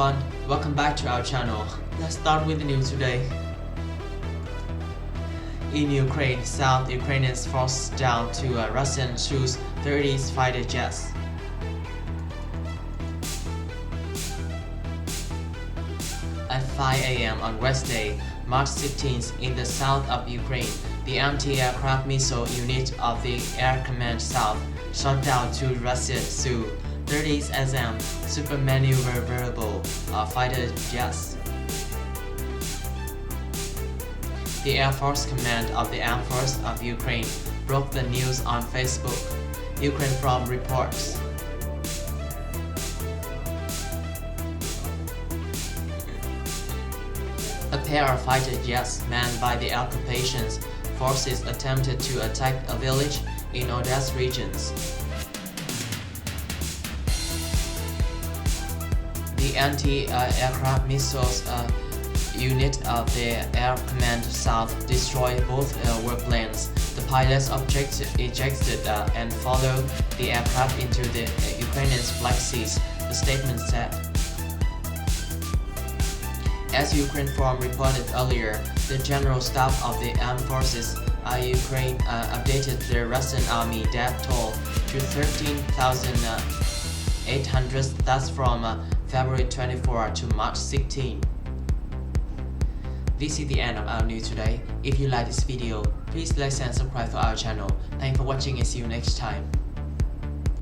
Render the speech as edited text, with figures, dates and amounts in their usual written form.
everyone, welcome back to our channel. Let's start with the news today. In Ukraine, South Ukrainians forced down to Russian Su-30 fighter jets. At 5 a.m. on Wednesday, March 16th, in the south of Ukraine, the anti-aircraft missile unit of the Air Command South shot down two Russian Su-30SM supermaneuverable fighter jets. The Air Force Command of the Armed Forces of Ukraine broke the news on Facebook. Ukrinform reports. A pair of fighter jets manned by the occupation forces attempted to attack a village in Odess regions. The anti-aircraft missiles unit of the Air Command South destroyed both warplanes. The pilots ejected and followed the aircraft into the Ukrainian Black Sea, the statement said. As Ukrinform reported earlier, the General Staff of the Armed Forces of Ukraine updated the Russian Army death toll to 13,800, thus from February 24 to March 16. This is the end of our news today. If you like this video, please like and subscribe to our channel. Thanks for watching and see you next time.